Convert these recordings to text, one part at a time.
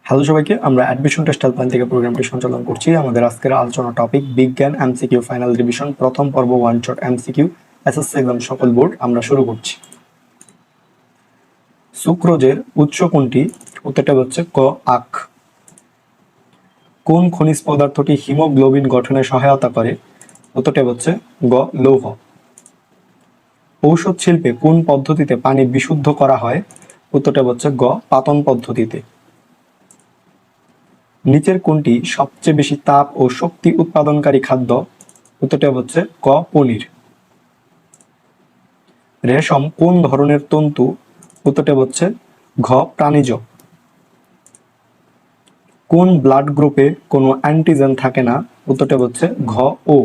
Hello সবাইকে, আমরা admission test helpline থেকে প্রোগ্রামটি সঞ্চালন করছি। আমাদের আজকের আলোচনা টপিক বিজ্ঞান এমসিকিউ ফাইনাল রিভিশন প্রথম পর্ব one shot MCQ SSC exam সকল বোর্ড। আমরা শুরু করছি। সুক্রোজের উৎস কোনটি? উত্তরটা হচ্ছে ক আখ। কোন খনিজ পদার্থটি হিমোগ্লোবিন গঠনে সহায়তা করে? উত্তরটা হচ্ছে গ লৌহ। ঔষধ শিল্পে কোন পদ্ধতিতে পানি বিশুদ্ধ করা হয়? উত্তরটা হচ্ছে গ পাতন পদ্ধতিতে। নিচের কোনটি সবচেয়ে বেশি তাপ ও শক্তি উৎপাদনকারী খাদ্য? উত্তরটা হচ্ছে ক পনির। রেশম কোন ধরনের তন্তু? উত্তরটা হচ্ছে ঘ প্রাণীজ। কোন ব্লাড গ্রুপে কোনো অ্যান্টিজেন থাকে না? উত্তরটা হচ্ছে ঘ ও।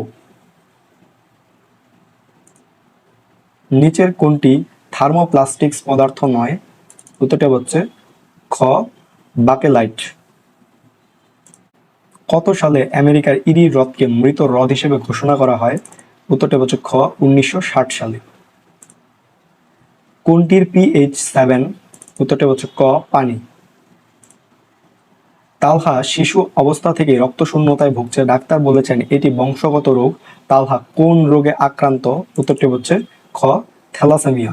নিচের কোনটি থার্মোপ্লাস্টিক্স পদার্থ নয়? উত্তরটা হচ্ছে খ বাকেলাইট। কত সালে আমেরিকার ইরি হ্রদকে মৃত হ্রদ হিসেবে ঘোষণা করা হয়? উত্তরটা হচ্ছে খ 1960 সালে। কোনটির পিএইচ 7? উত্তরটা হচ্ছে ক পানি। তালহা শিশু অবস্থা থেকে রক্তশূন্যতায় ভুগছে, ডাক্তার বলেছেন এটি বংশগত রোগ। তালহা কোন রোগে আক্রান্ত? উত্তরটি হচ্ছে খ থ্যালাসেমিয়া।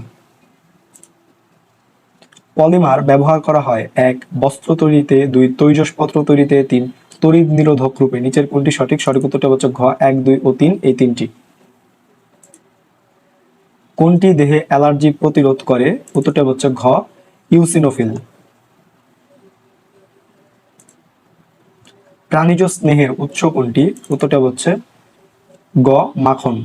পলিমার ব্যবহার করা হয় 1 বস্ত্র তৈরিতে, 2 তৈজসপত্র তৈরিতে, 3 তড়িৎ নিরোধক রূপে। নিচের কোনটি সঠিক? সঠিক উত্তরটা হচ্ছে ঘ 1, 2 ও 3 এই তিনটি। কোনটি দেহে অ্যালার্জি প্রতিরোধ করে? উত্তরটা হচ্ছে ঘ ইউসিনোফিল। প্রাণীজ স্নেহের উৎস কোনটি? উত্তরটা হচ্ছে গ মাখন।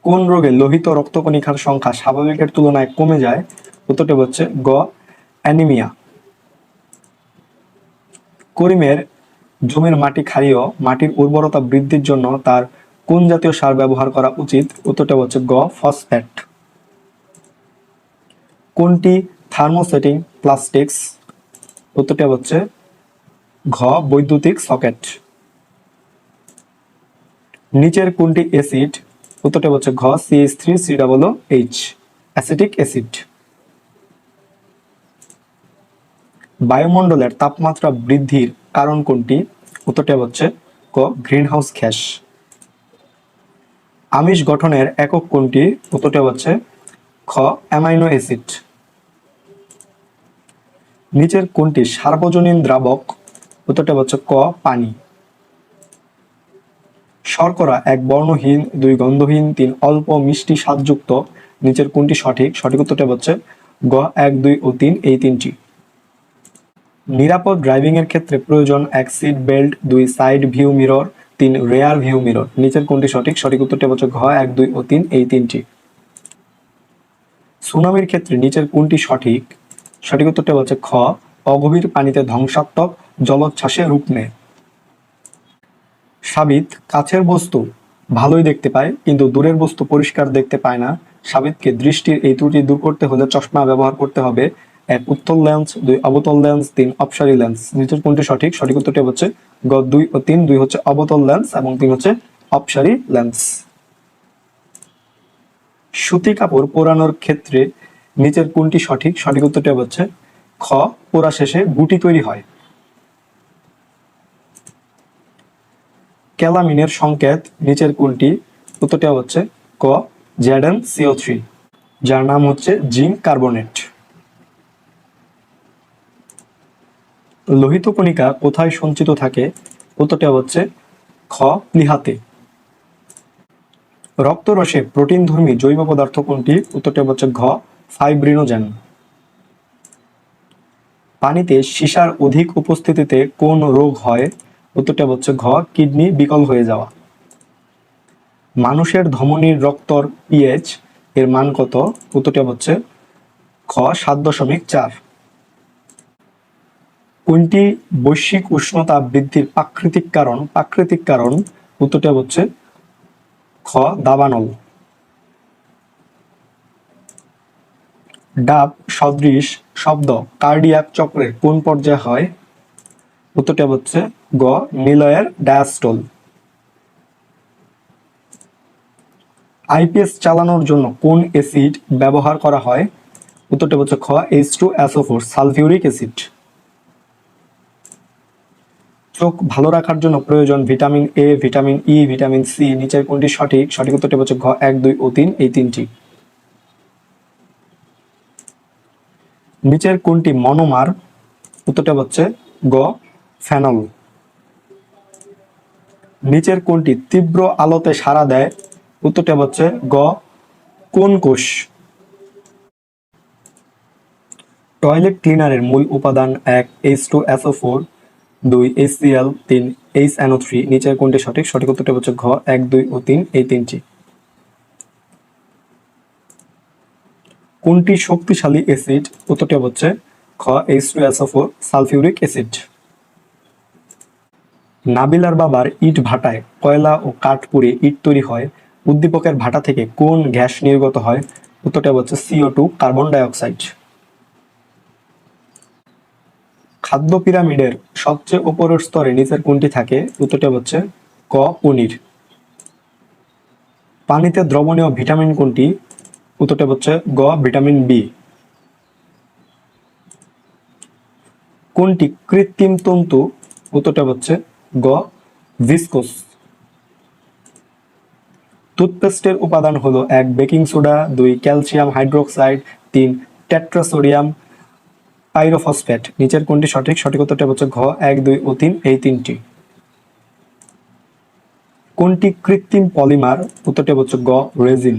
কোন রোগে লোহিত রক্তকণিকার সংখ্যা স্বাভাবিকের তুলনায় কমে যায়? উত্তরটা হচ্ছে গ অ্যানিমিয়া। করিমের জমির মাটি ক্ষারীয়, মাটির উর্বরতা বৃদ্ধির জন্য তার কোন জাতীয় সার ব্যবহার করা উচিত? উত্তরটা হচ্ছে গ ফসফেট। কোনটি থার্মোসেটিং প্লাস্টিক্স? উত্তরটা হচ্ছে ঘ বৈদ্যুতিক সকেট। নিচের কোনটি অ্যাসিড? উত্তরটা হচ্ছে ঘ CH3COOH অ্যাসিটিক অ্যাসিড। বায়ুমণ্ডলের তাপমাত্রা বৃদ্ধির কারণ কোনটি? উত্তরটা হচ্ছে ক গ্রিনহাউস গ্যাস। আমিষ গঠনের একক কোনটি? উত্তরটা হচ্ছে খ অ্যামাইনো অ্যাসিড। নিচের কোনটি সার্বজনীন দ্রাবক? উত্তরটা হচ্ছে ক পানি। শর্করা 1 বর্ণহীন, 2 গন্ধহীন, 3 অল্প মিষ্টি স্বাদযুক্ত। নিচের কোনটি সঠিক? সঠিক উত্তরটা হচ্ছে গ 1, 2 ও 3 এই তিনটি। নিরাপদ ড্রাইভিং এর ক্ষেত্রে প্রয়োজন 1 seat belt, 2 side view mirror, 3 rear view mirror. নিচের কোনটি সঠিক? সঠিক উত্তরটা হচ্ছে ঘ 1, 2 ও 3 এই তিনটি। সুনামির ক্ষেত্রে নিচের কোনটি সঠিক? সঠিক উত্তরটা হচ্ছে খ অগভীর পানিতে ধ্বংসাত্মক জলোচ্ছ্বাসে রূপ নেয়। সাবিত কাছের বস্তু ভালোই দেখতে পায় কিন্তু দূরের বস্তু পরিষ্কার দেখতে পায় না। সাবিতকে দৃষ্টির এই ত্রুটি দূর করতে হলে চশমা ব্যবহার করতে হবে। 1 উত্তল লেন্স, 2 অবতল লেন্স, 3 অপসারী লেন্স। নিচের কোনটি সঠিক? সঠিক উত্তরটি হচ্ছে গ 2 ও 3। 2 হচ্ছে অবতল লেন্স এবং 3 হচ্ছে অপসারী লেন্স। সুতি কাপড় পোড়ানোর ক্ষেত্রে নিচের কোনটি সঠিক? সঠিক উত্তরটি হচ্ছে খ পোড়া শেষে গুটি তৈরি হয়। ক্যালামিনের সংকেত নিচের কোনটি? উত্তরটা হচ্ছে ক ZnCO3 যার নাম হচ্ছে জিঙ্ক কার্বনেট। লোহিত কণিকা কোথায় সঞ্চিত থাকে? উত্তরটা হচ্ছে খ প্লীহাতে। রক্তরসে প্রোটিনধর্মী জৈব পদার্থ কোনটি? উত্তরটা হচ্ছে ঘ ফাইব্রিনোজেন। পানিতে সীসার অধিক উপস্থিতিতে কোন রোগ হয়? উত্তরটা হচ্ছে ঘ কিডনি বিকল হয়ে যাওয়া। মানুষের ধমনীর রক্তর পিএইচ এর মান কত? উত্তরটা হচ্ছে খ 7.4। কোনটি বৈশ্বিক উষ্ণতা বৃদ্ধির প্রাকৃতিক কারণ? প্রাকৃতিক কারণ উত্তরটা হচ্ছে খ দাবানল। ডাব সদৃশ শব্দ কার্ডিয়াক চক্রের কোন পর্যায়ে হয়? উত্তরটা হচ্ছে গ নিলয়ের ডায়াস্টল। আইপিএস চালানোর জন্য কোন অ্যাসিড ব্যবহার করা হয়? উত্তরটা হচ্ছে খ H2SO4 সালফিউরিক অ্যাসিড। চোখ ভালো রাখার জন্য প্রয়োজন vitamin A, vitamin E, vitamin C, নিচের কোনটি সঠিক? সঠিক উত্তরটা হচ্ছে ঘ 1, 2 ও 3 এই তিনটি। নিচের কোনটি মনোমার? উত্তরটা হচ্ছে গ ফেনল। নিচের কোনটি তীব্র আলোতে সাড়া দেয়? উত্তরটা হচ্ছে গ কোন কোষ। টয়লেট ক্লিনারের মূল উপাদান 1 H2SO4, 2 HCl, 3 HNO3, নিচের কোনটি সঠিক? সঠিক উত্তরটা হচ্ছে ঘ 1, 2 ও 3 এই তিনটি। কোনটি শক্তিশালী অ্যাসিড? উত্তরটা হচ্ছে খ H2SO4 সালফিউরিক অ্যাসিড। নাবিলার বাবার ইট ভাটায় কয়লা ও কাঠ পুড়ে ইট তৈরি হয়, উদ্দীপকের ভাটা থেকে কোন গ্যাস নির্গত হয়? উত্তরটা হচ্ছে CO2 কার্বন ডাই অক্সাইড। খাদ্য পিরামিডের সবচেয়ে উপরের স্তরে নিচের কোনটি থাকে? উত্তরটা হচ্ছে ক পনির। পানিতে দ্রবণীয় ভিটামিন কোনটি? উত্তরটা হচ্ছে গ ভিটামিন বি। কোনটি কৃত্রিম তন্তু? উত্তরটা হচ্ছে গ ভিসকোস। টুথপেস্টের উপাদান হলো 1 baking soda, 2 calcium hydroxide, 3 tetrasodium pyrophosphate, নিচের কোনটি সঠিক? সঠিক উত্তরটা হচ্ছে ঘ 1, 2 ও 3 এই তিনটি। কোনটি কৃত্রিম পলিমার? উত্তরটা হচ্ছে গ রেজিন।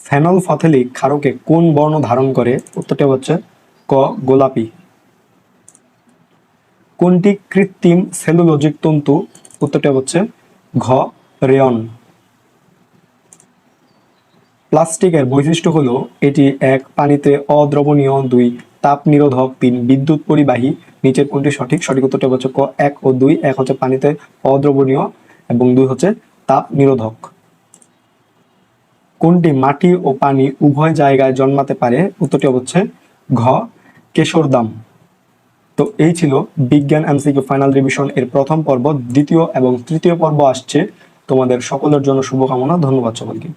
ফেনলফথেলিক ক্ষারকে কোন বর্ণ ধারণ করে? উত্তরটা হচ্ছে ক গোলাপি। কোনটি কৃত্রিম সেলুলোজিক তন্তু? উত্তরটা হচ্ছে ঘ রেয়ন। প্লাস্টিকের বৈশিষ্ট্য হলো এটি 1 পানিতে অদ্রবণীয়, 2 তাপ নিরোধক, 3 বিদ্যুৎ পরিবাহী, নিচের কোনটি সঠিক? সঠিক উত্তরটা হচ্ছে ক 1 ও 2। 1 হচ্ছে পানিতে অদ্রবণীয় এবং 2 হচ্ছে তাপ নিরোধক। কোনটি মাটি ও পানি উভয় জায়গায় জন্মাতে পারে? উত্তরটি হচ্ছে ঘ কেশরদাম। তো এই ছিল বিজ্ঞান এমসিকিউ ফাইনাল রিভিশন এর প্রথম পর্ব। দ্বিতীয় এবং তৃতীয় পর্ব আসছে। তোমাদের সকলের জন্য শুভকামনা। ধন্যবাদ সকলকে।